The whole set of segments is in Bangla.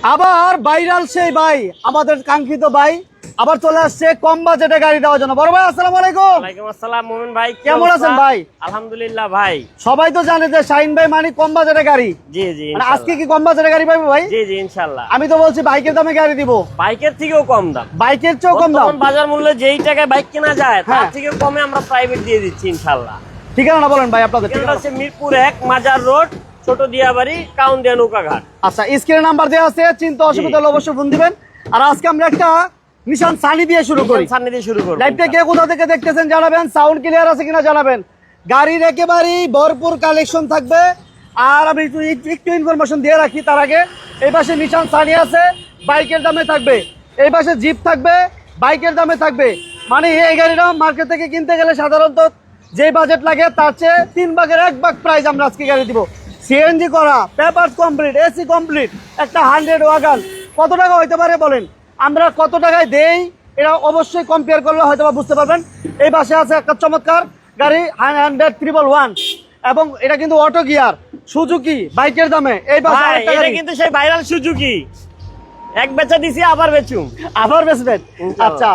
আবার ভাইরাল সেই ভাই, আমাদের কাঙ্ক্ষিত ভাই আবার চলে আসছে কম বাজেটে গাড়ি দেওয়ার জন্য। বড় ভাই আসসালামু আলাইকুম। ওয়ালাইকুম আসসালাম মুমিন ভাই, কেমন আছেন ভাই? আলহামদুলিল্লাহ ভাই। সবাই তো জানে যে শাহিন ভাই মানে কম বাজেটে গাড়ি। জি জি মানে আজকে কি কম বাজেটে গাড়ি পাবো ভাই? জি জি ইনশাআল্লাহ। আমি তো বলছি বাইকের দামে গাড়ি দিব। বাইকের থেকেও কম দাম, বাইকের চেয়েও কম দাম। বাজার মূল্য যেই টাকায় বাইক কেনা যায় তার হ্যাঁ। থেকে কমে আমরা প্রাইভেট দিয়ে দিচ্ছি ইনশাআল্লাহ। ঠিকানা বলেন ভাই আপনাদের। এটা হচ্ছে মিরপুর 1 মাজার রোড, ছোট দিয়াবাড়ি, কাউন্দিয়া নৌকাঘাট। আচ্ছা, স্ক্রিনে নাম্বার দেওয়া আছে, চিন্তা অসুবিধা হলে অবশ্যই ফোন দিবেন। আর আজকে আমরা একটা নিশান সানি দিয়ে শুরু করি। সামনে দিয়ে শুরু করব। লাইভটা কে কোথা থেকে দেখতেছেন জানাবেন, সাউন্ড ক্লিয়ার আছে কিনা জানাবেন। গাড়ির একেবারেই ভরপুর কালেকশন থাকবে। আর আমি একটু ইনফরমেশন দিয়ে রাখি তার আগে, এই পাশে নিশান সানি আছে, বাইকের দামে থাকবে। এই পাশে জিপ থাকবে, বাইকের দামে থাকবে। মানে এই গাড়িটা মার্কেট থেকে কিনতে গেলে সাধারণত যে বাজেট লাগে তার চেয়ে 3 ভাগের 1 ভাগ প্রাইস আমরা আজকে গাড়ি দিব। সিএনজি করা, পেপার কমপ্লিট, এসি কমপ্লিট, একটা 100 ওয়াগন কত টাকা হইতে পারে বলেন? আমরা কত টাকায় দেই এটা অবশ্যই কম্পেয়ার করলে হয়তো বুঝতে পারবেন। এই পাশে আছে একটা চমৎকার গাড়ি 100-111 এবং এটা কিন্তু অটো গিয়ার সুজুকি বাইকের দামে। এই পাশে আরেকটা এটা গাড়ি, কিন্তু সেই ভাইরাল সুজুকি, এক বেচা দিছি আবার বেচুম, আবার বেচবেন। আচ্ছা,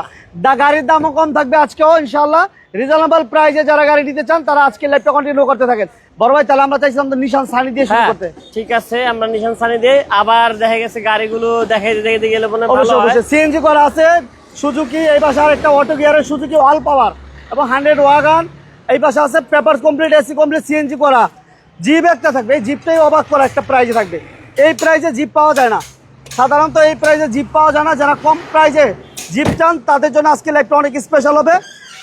গাড়ির দামও কম থাকবে আজকেও ইনশাআল্লাহ। রিজনেবল প্রাইসে যারা গাড়ি নিতে চান তারা আজকে লাইভটা কন্টিনিউ করতে থাকেন। বড় ভাই তাহলে আমরা চাইছিলাম তো নিশান সানি দিয়ে শুরু করতে। ঠিক আছে, আমরা নিশান সানি দিয়ে আবার দেখা গেছে গাড়িগুলো দেখাইতে গেলে মনে ভালো অবশ্যই হয়। অবশ্যই সিএনজি করা আছে সুজুকি, এই পাশে আরেকটা অটো গিয়ারের সুজুকি অল পাওয়ার এবং 100 ওয়াগন। এই পাশে আছে paper complete, AC complete, CNG করা। জিপ একটা থাকবে, এই জিপটাই অবাক করা একটা প্রাইজে থাকবে। এই প্রাইজে জিপ পাওয়া যায় না, সাধারণত এই প্রাইজে জিপ পাওয়া যায় না। যারা কম প্রাইজে জিপ চান তাদের জন্য আজকে লাইভটা অনেক স্পেশাল হবে।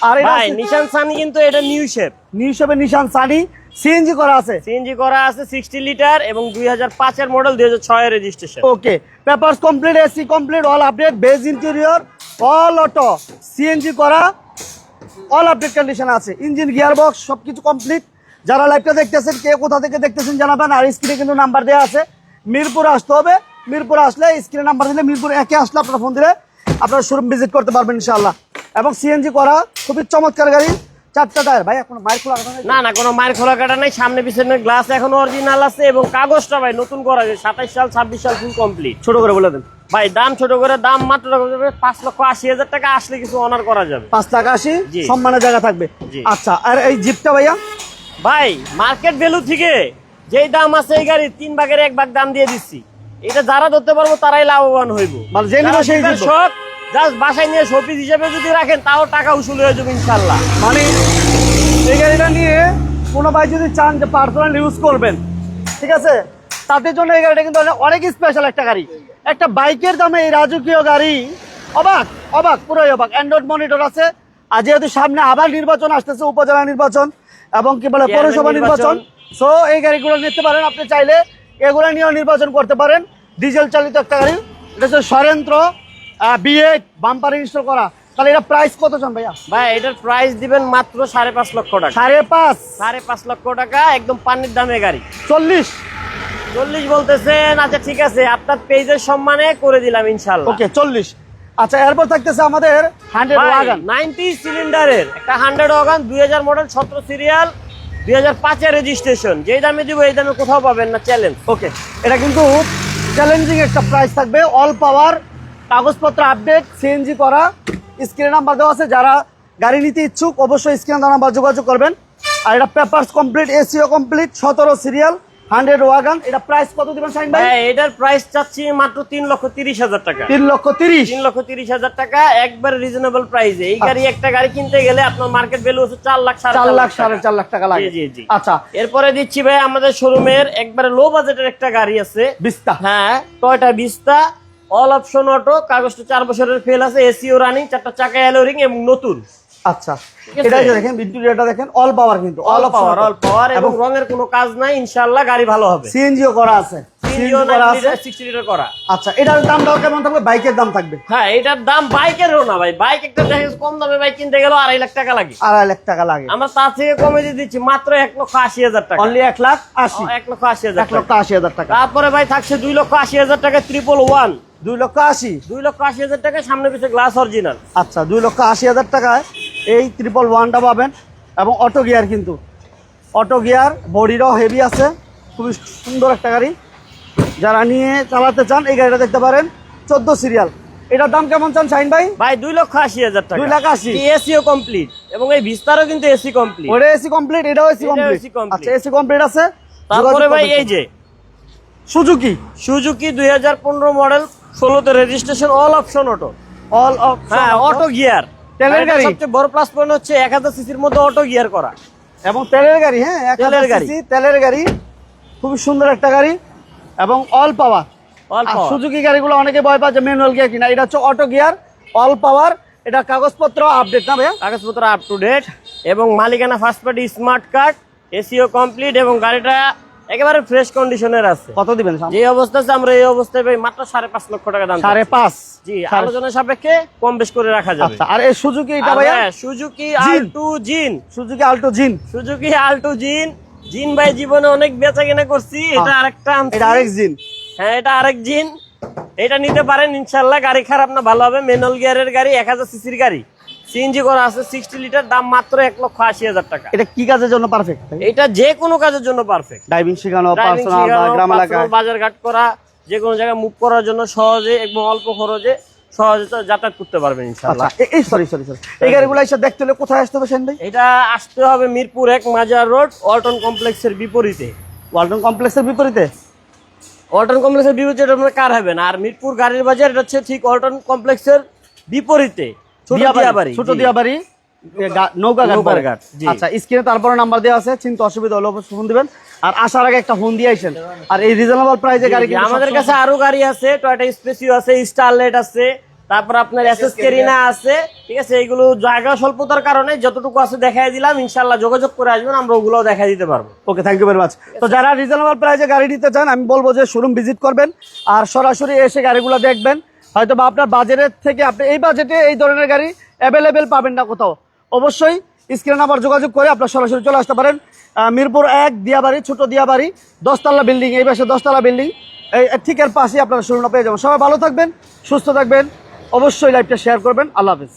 আর ভাই নিশান সানি কিন্তু এটা নিউ শেপ, নিউ শেপে নিশান সানি সিএনজি করা আছে। সিএনজি করা আছে 60 লিটার এবং 2005 এর মডেল, 2006 এর registration. Okay, papers complete, AC complete, all update, beige interior, all auto, CNG করা, অল আপডেট কন্ডিশন আছে। ইঞ্জিন গিয়ার বক্স সবকিছু কমপ্লিট। যারা লাইভটা দেখতেছেন কে কোথা থেকে দেখতেছেন জানাবেন। আর স্ক্রিনে কিন্তু নাম্বার দেওয়া আছে, মিরপুরে আসতে হবে। মিরপুরে আসলে স্ক্রিনে নাম্বার দিলে, মিরপুর 1-এ আসলে আপনারা ফোন দিলে আপনারা শোরুম ভিজিট করতে পারবেন ইনশাআল্লাহ। এবং সিএনজি করা খুবই চমৎকার গাড়ি, 4টা টায়ার। ভাই এখন মাইর খোলা কাটা না না, কোনো মায়ের খোলা কাটা নাই, সামনে পিছনে গ্লাস এখন অরিজিনাল আছে এবং কাগজটা ভাই নতুন করা আছে, 27 সাল 26 সাল ফুল কমপ্লিট। ছোট করে বলে দেন ভাই দাম ছোট করে, দাম মাত্র 5,80,000 টাকা, আসলে কিছু অনার করা যাবে। 5,80,000 জি। সম্মানের জায়গা থাকবে। জি। আচ্ছা, আর এই জিপটা ভাইয়া ভাই মার্কেট ভ্যালু থেকে যেই দাম আছে এই গাড়ির 3 ভাগের 1 ভাগ দাম দিয়ে দিচ্ছি। এটা যারা ধরতে পারবো তারাই লাভবান হইব। মানে যে নিব সেই জিতবো। সব জাস্ট বাসায় নিয়ে শোপিস হিসেবে যদি রাখেন তাও টাকা উসুল হয়ে যাবে ইনশাআল্লাহ। মানে এই গাড়িটা নিয়ে কোনো ভাই যদি চান যে পার্সোনাল ইউজ করবেন, ঠিক আছে, তাদের জন্য এই গাড়িটা কিন্তু অনেক স্পেশাল একটা গাড়ি। একটা বাইকের দামে এই রাজকীয় গাড়ি, অবাক অবাক, পুরোই অবাক। অ্যান্ড্রয়েড মনিটর আছে। আর যেহেতু সামনে আবার নির্বাচন আসতেছে, উপজেলা নির্বাচন এবং কি বলে পৌরসভা নির্বাচন, সো এই গাড়িগুলো নিতে পারেন। আপনি চাইলে এগুলো নিয়েও নির্বাচন করতে পারেন। ডিজেল চালিত একটা গাড়ি, এটা হচ্ছে সরেন্দ্র B8 বাম্পার ইনস্টল করা। তাহলে এটা প্রাইস কত চান ভাইয়া? ভাই এটার প্রাইস দিবেন মাত্র 5.5 লক্ষ টাকা। 5.5 লক্ষ টাকা, একদম পানির দামে গাড়ি। 40 বলতেছেন? আচ্ছা ঠিক আছে, আপনার পেজের সম্মানে করে দিলাম ইনশাআল্লাহ। ওকে 40। আচ্ছা, এরপর থাকতেছে আমাদের 100 ওয়াগন 90 সিলিন্ডারের একটা 100 ওয়াগন, 2000 মডেল, 17 সিরিয়াল, 2005 এর রেজিস্ট্রেশন। যেই দামে দিব এই দামে কোথাও পাবেন না, চ্যালেঞ্জ। ওকে, এটা কিন্তু চ্যালেঞ্জিং একটা প্রাইস থাকবে। অল পাওয়ার, কাগজপত্র আপডেট, সিএনজি করা। স্ক্রিনে নাম্বার দেওয়া আছে, যারা গাড়ি নিতে ইচ্ছুক অবশ্যই স্ক্রিনে নাম্বার যোগাযোগ করবেন। আর এটা papers complete, SEO complete, 17 serial, 100 wagon. এটা প্রাইস কত দিবেন শাহিন ভাই? এটার প্রাইস চাচ্ছি মাত্র 3,30,000 টাকা। 3,30,000 3,30,000 টাকা, একবার রিজনেবল প্রাইসে। এই গাড়ি একটা গাড়ি কিনতে গেলে আপনার মার্কেট ভ্যালু হচ্ছে 4 লাখ, 4 লাখ টাকা লাগে। জি জি। আচ্ছা, এরপরে দিচ্ছি ভাই আমাদের শোরুমের একবারে লো বাজেটের একটা গাড়ি আছে, বিস্তা। হ্যাঁ, টয়োটা বিস্তা, অল অপশন অটো, কাগজটা 4 বছরের ফেল আছে, এসিও রানিং, 4টা চাকা অ্যালোরিং এবং নতুন। আচ্ছা, এটা দেখেন ভিডিওটা দেখেন, অল পাওয়ার কিন্তু অল পাওয়ার এবং রঙের কোনো কাজ নাই, ইনশাআল্লাহ গাড়ি ভালো হবে। সিএনজিও করা আছে, সিএনজিও করা আছে, 60 লিটার করা। আচ্ছা, এটার দাম দাও কেমন থাকবে? বাইকের দাম থাকবে। হ্যাঁ, এটার দাম বাইকেরও না ভাই, বাইক একটা দেখে কম দামে বাইক কিনতে গেল 2.5 লাখ টাকা লাগে। 2.5 লাখ টাকা লাগে। আমরা তার থেকে কমে দিয়ে দিচ্ছি মাত্র 1,80,000 টাকা। অনলি 1,80,000 1,80,000 টাকা। তারপরে ভাই থাকছে 2,80,000 টাকা 111, 2,80,000 2,80,000 টাকা, সামনে পিছনে গ্লাস অরিজিনাল। আচ্ছা, 2,80,000 টাকায় এই 111টা পাবেন। এবং অটো গিয়ার, কিন্তু অটো গিয়ার, বডিটাও হেভি আছে, খুবই সুন্দর একটা গাড়ি। যারা নিয়ে চালাতে চান এই গাড়িটা দেখতে পারেন, 14 সিরিয়াল। এটার দাম কেমন চান শাহিন ভাই? ভাই 2,80,000 টাকা। 2,80,000। এসিও কমপ্লিট এবং এই ভিস্তারও কিন্তু এসি কমপ্লিট। ওটা এসি কমপ্লিট, এটাও এসি এটাও কমপ্লিট। AC complete। আচ্ছা এসি কমপ্লিট আছে। তারপরে ভাই এই যে সুজুকি সুজুকি 2015 মডেল, 16তে registration, all option auto. All off, হ্যাঁ, অটো গিয়ার। তেলের গাড়ি। সবচেয়ে বড় প্লাস পয়েন্ট হচ্ছে 1000 সিসির মধ্যে অটো গিয়ার করা এবং তেলের গাড়ি। হ্যাঁ, তেলের গাড়ি। তেলের গাড়ি, খুব সুন্দর একটা গাড়ি এবং অল পাওয়ার। অল আর পাওয়ার। সুজুকি গাড়িগুলো অনেকে ভয় পাচ্ছে ম্যানুয়াল গিয়ার কিনা, এটা হচ্ছে অটো গিয়ার, অল পাওয়ার। এটা কাগজপত্র আপডেট না ভাইয়া? কাগজপত্র আপ টু ডেট এবং মালিকানা first party, smart card, SEO complete এবং গাড়িটা একেবারে ফ্রেশ কন্ডিশনের আছে। কত দিবেন? যে অবস্থা আছে আমরা এই অবস্থায় ভাই মাত্র 5.5 লক্ষ টাকা দাম। 5.5। জি, আলোচনার সাপেক্ষে কম বেশ করে রাখা যাবে। আচ্ছা, আর এই সুজুকি এটা ভাইয়া? সুজুকি জিন। আল্টো জিন। সুজুকি আল্টো জিন। সুজুকি আল্টো জিন। জিন ভাই জীবনে অনেক বেচা কেনা করছি, এটা আরেকটা আনছি। এটা আরেক জিন। হ্যাঁ, এটা আরেক জিন। এটা নিতে পারেন ইনশাআল্লাহ, গাড়ি খারাপ না, ভালো হবে। ম্যানুয়াল গিয়ারের গাড়ি, 1000 সিসির গাড়ি, সিএনজি করা আছে, 60 লিটার, দাম মাত্র 1,80,000 টাকা। এটা কি কাজের জন্য পারফেক্ট? এটা যে কোনো কাজের জন্য পারফেক্ট। ড্রাইভিং শেখানো, ড্রাইভিং পার্সোনাল বা গ্রাম এলাকায় বাজার ঘাট করা, যে কোনো জায়গায় মুভ করার জন্য সহজে এবং অল্প খরচে সহজে যাতায়াত করতে পারবেন ইনশাআল্লাহ। আচ্ছা, এই সরি এই গাড়িগুলো এসে দেখতে হলে কোথায় আসতে হবে শাহিন ভাই? এটা আসতে হবে মিরপুর 1 মাজার রোড, ওয়ালটন কমপ্লেক্সের বিপরীতে। ওয়ালটন কমপ্লেক্সের বিপরীতে? ওয়ালটন কমপ্লেক্সের বিপরীতে এটা আপনার কার হবেন। আর মিরপুর গাড়ির বাজার, এটা হচ্ছে ঠিক ওয়ালটন কমপ্লেক্সের বিপরীতে, ছোট দিয়াবাড়ি। ছোট দিয়াবাড়ি নৌকা ঘাট। জি। আচ্ছা, স্ক্রিনে তারপরে নাম্বার দেওয়া আছে, চিন্তা অসুবিধা হলে অবশ্যই ফোন দিবেন। আর আসার আগে একটা ফোন দিয়ে আসেন। আর এই রিজনেবল প্রাইসে গাড়ি জি, আমাদের কাছে আরো গাড়ি আছে, টয়োটা স্পেসিও আছে, স্টারলেট আছে, তারপর আপনার এসএস কেরিনা আছে। ঠিক আছে, এইগুলো জায়গা স্বল্পতার কারণে যতটুকু আছে দেখাই দিলাম। ইনশাআল্লাহ যোগাযোগ করে আসবেন, আমরা ওগুলো দেখাই দিতে পারবো। ওকে, থ্যাংক ইউ ভেরি মাচ। তো যারা রিজনেবল প্রাইসে গাড়ি নিতে চান, আমি বলবো যে শোরুম ভিজিট করবেন আর সরাসরি এসে গাড়িগুলো দেখবেন। হয়তো বা আপনার বাজেটের থেকে, আপনি এই বাজেটে এই ধরনের গাড়ি অ্যাভেলেবেল পাবেন না কোথাও। অবশ্যই স্ক্রিনে নাম্বার যোগাযোগ করে আপনার সরাসরি চলে আসতে পারেন। মিরপুর 1 দিয়াবাড়ি, ছোট দিয়াবাড়ি, 10তলা বিল্ডিং, এই পাশে 10তলা বিল্ডিং, এই ঠিক এর পাশে আপনারা শোরুমটা পেয়ে যাবেন। সবাই ভালো থাকবেন, সুস্থ থাকবেন, অবশ্যই লাইভটা শেয়ার করবেন। আল্লাহ হাফেজ।